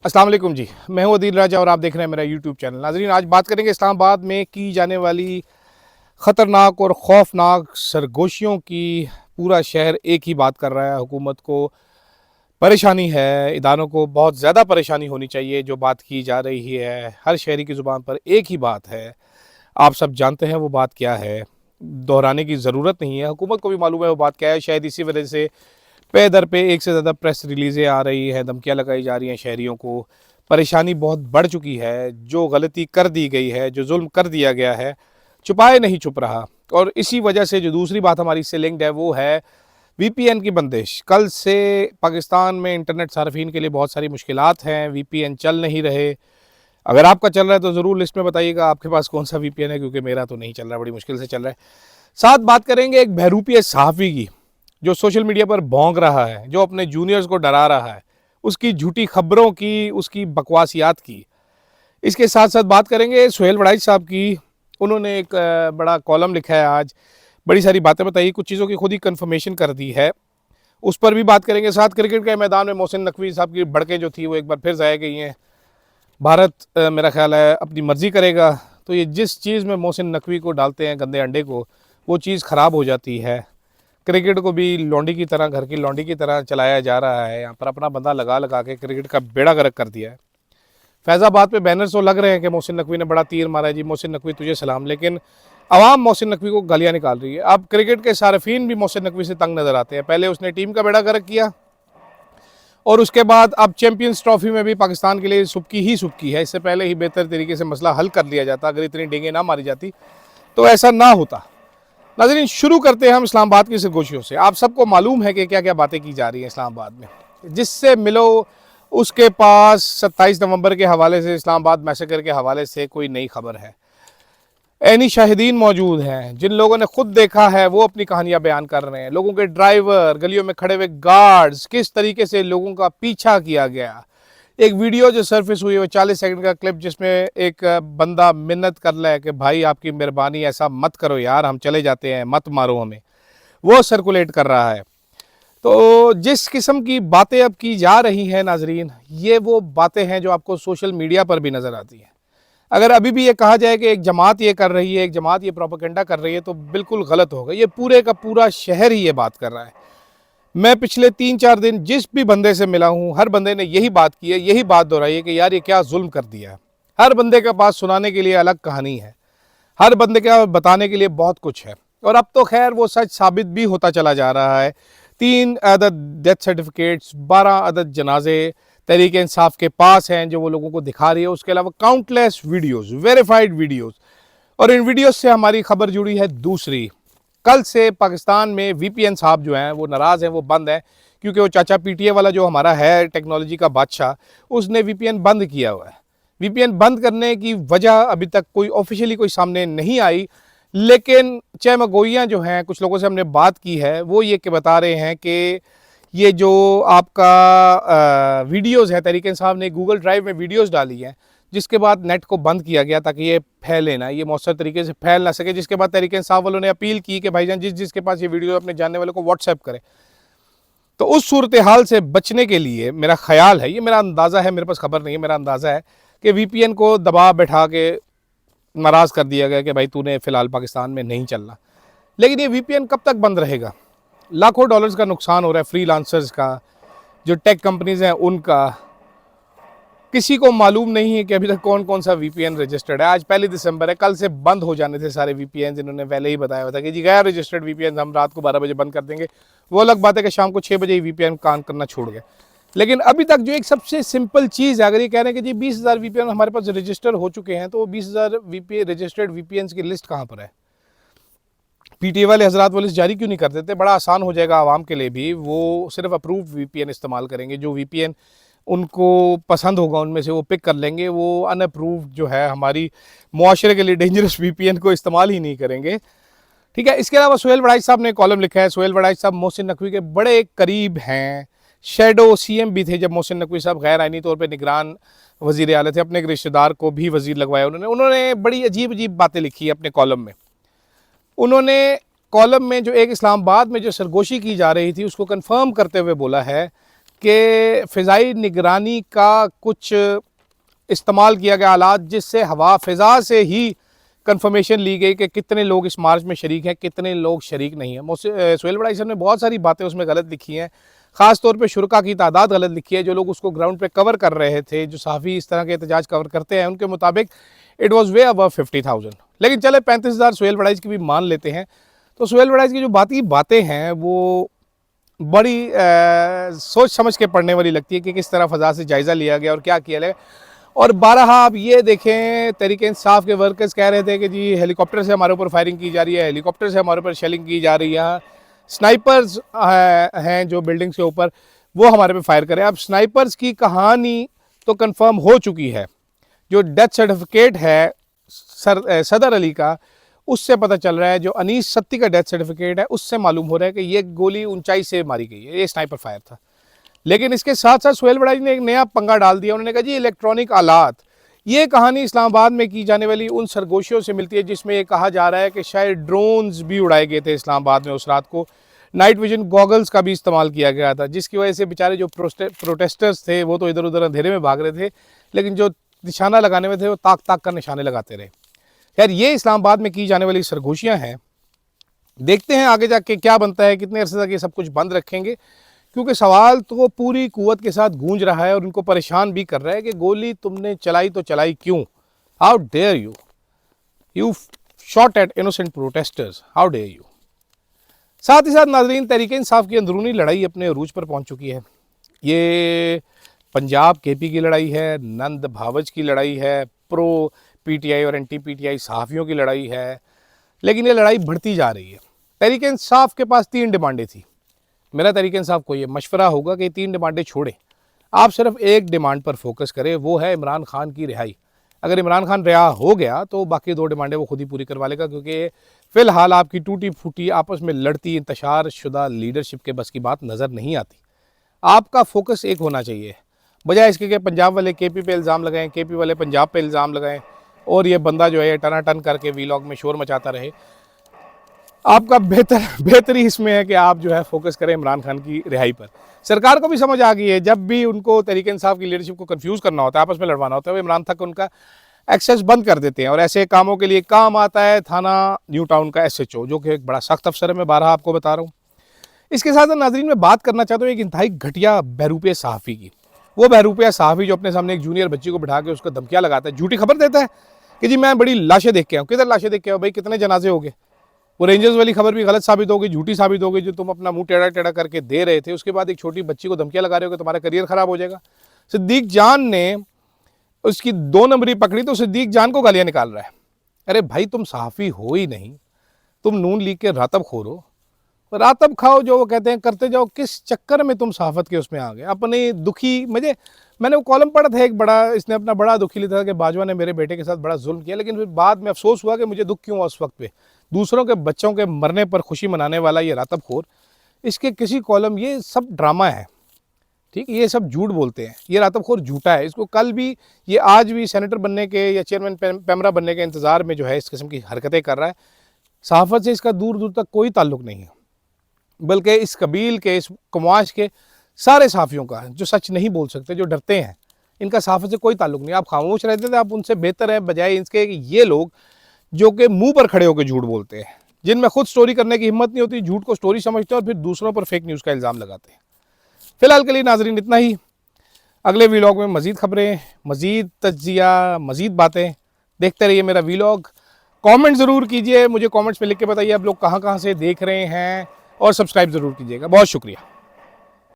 अस्सलाम वालेकुम जी, मैं हूं अदील राजा और आप देख रहे हैं मेरा यूट्यूब चैनल। नाज़रीन, आज बात करेंगे इस्लामाबाद में की जाने वाली ख़तरनाक और खौफनाक सरगोशियों की। पूरा शहर एक ही बात कर रहा है, हुकूमत को परेशानी है, इदारों को बहुत ज़्यादा परेशानी होनी चाहिए। जो बात की जा रही है हर शहरी की ज़ुबान पर एक ही बात है, आप सब जानते हैं वो बात क्या है, दोहराने की ज़रूरत नहीं है। हुकूमत को भी मालूम है वो बात क्या है। शायद इसी वजह से पे दर पे एक से ज़्यादा प्रेस रिलीज़ें आ रही हैं, धमकियाँ लगाई जा रही हैं शहरियों को। परेशानी बहुत बढ़ चुकी है। जो गलती कर दी गई है, जो जुल्म कर दिया गया है, छुपाए नहीं छुप रहा। और इसी वजह से जो दूसरी बात हमारी इससे लिंक्ड है वो है वीपीएन की बंदिश। कल से पाकिस्तान में इंटरनेट सार्फिन के लिए बहुत सारी मुश्किलात हैं, वीपीएन चल नहीं रहे। अगर आपका चल रहा है तो ज़रूर लिस्ट में बताइएगा आपके पास कौन सा वीपीएन है, क्योंकि मेरा तो नहीं चल रहा, बड़ी मुश्किल से चल रहा है। साथ बात करेंगे एक बहरूपीय सहाफ़ी की, जो सोशल मीडिया पर भौंक रहा है, जो अपने जूनियर्स को डरा रहा है, उसकी झूठी खबरों की, उसकी बकवासियात की। इसके साथ साथ बात करेंगे सुहेल वड़ाइच साहब की। उन्होंने एक बड़ा कॉलम लिखा है आज, बड़ी सारी बातें बताई, कुछ चीज़ों की खुद ही कन्फर्मेशन कर दी है, उस पर भी बात करेंगे। साथ क्रिकेट के मैदान में मोहसिन नकवी साहब की भड़कें जो थी वो एक बार फिर ज़ाया गई हैं। भारत मेरा ख्याल है अपनी मर्ज़ी करेगा, तो ये जिस चीज़ में मोहसिन नकवी को डालते हैं, गंदे अंडे को, वो चीज़ ख़राब हो जाती है। क्रिकेट को भी लौंडी की तरह, घर की लौंडी की तरह चलाया जा रहा है। यहाँ पर अपना बंदा लगा लगा के क्रिकेट का बेड़ा गर्क कर दिया है। फैज़ाबाद पे बैनर्स तो लग रहे हैं कि मोहसिन नकवी ने बड़ा तीर मारा है, जी मोहसिन नकवी तुझे सलाम, लेकिन आवाम मोहसिन नकवी को गालियाँ निकाल रही है। अब क्रिकेट के सार्फिन भी मोहसिन नकवी से तंग नज़र आते हैं। पहले उसने टीम का बेड़ा गर्क किया और उसके बाद अब चैंपियंस ट्रॉफी में भी पाकिस्तान के लिए सुबकी ही सुबकी है। इससे पहले ही बेहतर तरीके से मसला हल कर लिया जाता, अगर इतनी डेंगे ना मारी जाती तो ऐसा ना होता। नाज़रीन, शुरू करते हैं हम इस्लामाबाद की सरगोशियों से। आप सबको मालूम है कि क्या क्या बातें की जा रही हैं इस्लामाबाद में। जिससे मिलो उसके पास 27 नवंबर के हवाले से, इस्लामाबाद मैसेकर के हवाले से कोई नई खबर है। ऐनी शाहिदीन मौजूद हैं, जिन लोगों ने खुद देखा है वो अपनी कहानियां बयान कर रहे हैं। लोगों के ड्राइवर, गलियों में खड़े हुए गार्ड्स, किस तरीके से लोगों का पीछा किया गया। एक वीडियो जो सरफेस हुई है वो 40 सेकंड का क्लिप, जिसमें एक बंदा मिन्नत कर रहा है कि भाई आपकी मेहरबानी ऐसा मत करो यार, हम चले जाते हैं, मत मारो हमें, वो सर्कुलेट कर रहा है। तो जिस किस्म की बातें अब की जा रही हैं नाजरीन, ये वो बातें हैं जो आपको सोशल मीडिया पर भी नज़र आती हैं। अगर अभी भी ये कहा जाए कि एक जमात ये कर रही है, एक जमात ये प्रोपेगेंडा कर रही है, तो बिल्कुल गलत होगा। ये पूरे का पूरा शहर ही ये बात कर रहा है। मैं पिछले 3-4 दिन जिस भी बंदे से मिला हूँ, हर बंदे ने यही बात की है, यही बात दोहराई है कि यार ये क्या जुल्म कर दिया है। हर बंदे के पास सुनाने के लिए अलग कहानी है, हर बंदे का बताने के लिए बहुत कुछ है। और अब तो खैर वो सच साबित भी होता चला जा रहा है। 3 अदद डेथ सर्टिफिकेट्स, 12 अदद जनाजे तहरीक इंसाफ के पास हैं जो वो लोगों को दिखा रही है। उसके अलावा काउंटलेस वीडियोस, वेरीफाइड वीडियोस। और इन वीडियोस से हमारी खबर जुड़ी है दूसरी। कल से पाकिस्तान में वीपीएन साहब जो हैं वो नाराज़ हैं, वो बंद हैं, क्योंकि वो चाचा पीटीए वाला जो हमारा है टेक्नोलॉजी का बादशाह, उसने वीपीएन बंद किया हुआ है। वीपीएन बंद करने की वजह अभी तक कोई ऑफिशियली कोई सामने नहीं आई, लेकिन चहमगोइयाँ जो हैं, कुछ लोगों से हमने बात की है, वो ये कि बता रहे हैं कि ये जो आपका वीडियोज़ है, तहरीक इंसाफ ने गूगल ड्राइव में वीडियोज़ डाली हैं, जिसके बाद नेट को बंद किया गया ताकि ये फैले ना, ये मौसर तरीके से फैल ना सके। जिसके बाद तहरीक इंसाफ वालों ने अपील की कि भाईजान जिसके पास ये वीडियो अपने जानने वालों को व्हाट्सएप करें। तो उस सूरत हाल से बचने के लिए मेरा ख्याल है, ये मेरा अंदाज़ा है, मेरे पास खबर नहीं है, मेरा अंदाज़ा है कि वीपीएन को दबा बैठा के नाराज़ कर दिया गया कि भाई तूने फ़िलहाल पाकिस्तान में नहीं चलना। लेकिन ये वीपीएन कब तक बंद रहेगा? लाखों डॉलर्स का नुकसान हो रहा है फ्रीलांसर्स का, जो टेक कंपनीज़ हैं उनका। किसी को मालूम नहीं है कि अभी तक कौन कौन सा वीपीएन रजिस्टर्ड है। आज 1 दिसंबर है, कल से बंद हो जाने थे सारे वीपीएन। इन्होंने पहले ही बताया हुआ था कि जी गैर रजिस्टर्ड वीपीएन हम रात को 12 बजे बंद कर देंगे। वो अलग बात है कि शाम को 6 बजे ही वीपीएन काम करना छोड़ गए। लेकिन अभी तक जो एक सबसे सिंपल चीज़ है, अगर ये कह रहे हैं कि जी 20,000 वीपीएन हमारे पास रजिस्टर हो चुके हैं, तो वो 20,000 रजिस्टर्ड वीपीएन की लिस्ट कहाँ पर है? पीटीए वाले हजरात वो लिस्ट जारी क्यों नहीं कर देते? बड़ा आसान हो जाएगा आवाम के लिए भी। वो सिर्फ अप्रूव वीपीएन इस्तेमाल करेंगे, जो वीपीएन उनको पसंद होगा उनमें से वो पिक कर लेंगे। वो अनअप्रूव्ड जो है हमारी मुआशरे के लिए डेंजरस वीपीएन को इस्तेमाल ही नहीं करेंगे। ठीक है। इसके अलावा सुहेल वड़ाइच साहब ने कॉलम लिखा है। सुहेल वड़ाइच साहब मोहसिन नकवी के बड़े करीब हैं, शेडो सीएम भी थे जब मोहसिन नकवी साहब गैर आइनी तौर पर निगरान वजीर आला थे। अपने एक रिश्तेदार को भी वजीर लगवाया उन्होंने बड़ी अजीब अजीब बातें लिखी अपने कॉलम में। उन्होंने कॉलम में जो एक इस्लामाबाद में जो सरगोशी की जा रही थी उसको कंफर्म करते हुए बोला है कि फ़िज़ाई निगरानी का कुछ इस्तेमाल किया गया आलात, जिससे हवा फ़िज़ा से ही कंफर्मेशन ली गई कि कितने लोग इस मार्च में शरीक हैं, कितने लोग शरीक नहीं हैं। सुहेल बड़ाई साहब ने बहुत सारी बातें उसमें गलत लिखी हैं, ख़ास तौर पे शुरका की तादाद गलत लिखी है, जो लोग उसको ग्राउंड पे कवर कर रहे थे, जो सहाफ़ी इस तरह के एहतजाज कवर करते हैं, उनके मुताबिक इट वाज़ वे अबव 50,000। लेकिन चले 35,000 सुहेल बड़ाई की भी मान लेते हैं। तो सुहेल बड़ाई की जो बातें हैं वो बड़ी सोच समझ के पढ़ने वाली लगती है कि किस तरह फ़ज़ा से जायज़ा लिया गया और क्या किया गया। और बारहा आप ये देखें, तहरीक इंसाफ के वर्कर्स कह रहे थे कि जी हेलीकॉप्टर से हमारे ऊपर फायरिंग की जा रही है, हेलीकॉप्टर से हमारे ऊपर शेलिंग की जा रही है, स्नाइपर्स हैं जो बिल्डिंग्स के ऊपर, वो हमारे पे फायर करें। अब स्नाइपर्स की कहानी तो कंफर्म हो चुकी है। जो डेथ सर्टिफिकेट है सदर अली का, उससे पता चल रहा है, जो अनीस सत्ती का डेथ सर्टिफिकेट है उससे मालूम हो रहा है कि ये गोली ऊंचाई से मारी गई है, ये स्नाइपर फायर था। लेकिन इसके साथ साथ सुहेल बड़ाई ने एक नया पंगा डाल दिया। उन्होंने कहा जी इलेक्ट्रॉनिक आलात, ये कहानी इस्लामाबाद में की जाने वाली उन सरगोशियों से मिलती है जिसमें ये कहा जा रहा है कि शायद ड्रोन्स भी उड़ाए गए थे इस्लामाबाद में उस रात को, नाइट विजन गॉगल्स का भी इस्तेमाल किया गया था, जिसकी वजह से बेचारे जो प्रोटेस्टर्स थे वो तो इधर उधर अंधेरे में भाग रहे थे, लेकिन जो निशाना लगाने में थे वो ताक ताक कर निशाने लगाते रहे। खैर, ये इस्लामाबाद में की जाने वाली सरगोशियाँ हैं। देखते हैं आगे जाके क्या बनता है, कितने अरसे तक ये सब कुछ बंद रखेंगे, क्योंकि सवाल तो पूरी कुव्वत के साथ गूंज रहा है और उनको परेशान भी कर रहा है कि गोली तुमने चलाई तो चलाई क्यों? How dare you, you shot at innocent protesters, how dare you. साथ ही साथ नाजरीन, तहरीक इंसाफ की अंदरूनी लड़ाई अपने अरूज पर पहुंच चुकी है। ये पंजाब केपी की लड़ाई है, नंद भावज की लड़ाई है, प्रो पीटीआई और एंटी पीटीआई सहाफ़ियों की लड़ाई है, लेकिन ये लड़ाई बढ़ती जा रही है। तहरीक इंसाफ के पास 3 डिमांडें थी। मेरा तहरीक इंसाफ को ये मशवरा होगा कि 3 डिमांडें छोड़ें, आप सिर्फ एक डिमांड पर फोकस करें, वो है इमरान खान की रिहाई। अगर इमरान खान रिहा हो गया तो बाकी 2 डिमांडें वो खुद ही पूरी करवा लेगा, क्योंकि फ़िलहाल आपकी टूटी फूटी आपस में लड़ती इंतशार शुदा लीडरशिप के बस की बात नज़र नहीं आती। आपका फोकस एक होना चाहिए, बजाय इसके कि पंजाब वाले केपी पे इल्ज़ाम लगाएं, केपी वाले पंजाब पे इल्ज़ाम लगाएं और ये बंदा जो है टनाटन करके वीलॉग में शोर मचाता रहे। आपका बेहतरी इसमें है कि आप जो है फोकस करें इमरान खान की रिहाई पर। सरकार को भी समझ आ गई है, जब भी उनको तहरीक इंसाफ की लीडरशिप को कंफ्यूज करना होता है, आपस में लड़वाना होता है, वो इमरान तक उनका एक्सेस बंद कर देते हैं। और ऐसे कामों के लिए काम आता है थाना न्यू टाउन का SHO, जो कि एक बड़ा सख्त अफसर है, मैं बारहा आपको बता रहा हूँ। इसके साथ नाजरीन मैं बात करना चाहता हूँ एक इंतहाई घटिया बहरूपिया सहाफ़ी की। वो बहरूपिया सहाफ़ी जो अपने सामने एक जूनियर बच्ची को बिठा के उसको धमकियाँ लगाता है, झूठी खबर देता है कि जी मैं बड़ी लाशें देख के आऊँ। किधर लाशें देख के आओ भाई, कितने जनाजे हो गए? वो रेंजर्स वाली खबर भी गलत साबित हो गई, झूठी साबित हो गई, जो तुम अपना मुंह टेढ़ा टेढ़ा करके दे रहे थे। उसके बाद एक छोटी बच्ची को धमकियाँ लगा रहे हो कि तुम्हारा करियर ख़राब हो जाएगा। सिद्दीक जान ने उसकी 2 नंबरी पकड़ी तो सिद्दीक जान को गालियाँ निकाल रहा है। अरे भाई, तुम सहाफ़ी हो ही नहीं, तुम नून लीग के रातब खोर हो, रातब खाओ जो वो कहते हैं करते जाओ। किस चक्कर में तुम सहाफ़त के उसमें आ गए? अपने दुखी मैंने वो कॉलम पढ़ा था एक बड़ा, इसने अपना बड़ा दुखी लिखा था कि बाजवा ने मेरे बेटे के साथ बड़ा जुल्म किया, लेकिन फिर बाद में अफसोस हुआ कि मुझे दुख क्यों हुआ उस वक्त पे। दूसरों के बच्चों के मरने पर खुशी मनाने वाला ये रातब खोर, इसके किसी कॉलम, ये सब ड्रामा है, ठीक, ये सब झूठ बोलते हैं। ये रातब खोर झूठा है, इसको कल भी, ये आज भी सेनेटर बनने के या चेयरमैन पैमरा बनने के इंतज़ार में जो है इस किस्म की हरकतें कर रहा है। सहाफ़त से इसका दूर दूर तक कोई ताल्लुक़ नहीं है, बल्कि इस कबील के, इस कमाश के सारे सहाफ़ियों का, जो सच नहीं बोल सकते, जो डरते हैं, इनका सहाफ़त से कोई ताल्लुक़ नहीं। आप खामोश रहते थे, आप उनसे बेहतर है, बजाय इसके कि ये लोग जो कि मुंह पर खड़े होकर झूठ बोलते हैं, जिनमें खुद स्टोरी करने की हिम्मत नहीं होती, झूठ को स्टोरी समझते हैं और फिर दूसरों पर फेक न्यूज़ का इल्ज़ाम लगाते हैं। फ़िलहाल के लिए नाजरीन इतना ही। अगले वीलॉग में मज़ीद खबरें, मज़ीद तज्ज़िया, मज़ीद बातें देखते रहिए मेरा वीलॉग। कमेंट ज़रूर कीजिए, मुझे कमेंट्स में लिख के बताइए आप लोग कहाँ कहाँ से देख रहे हैं, और सब्सक्राइब ज़रूर कीजिएगा। बहुत शुक्रिया।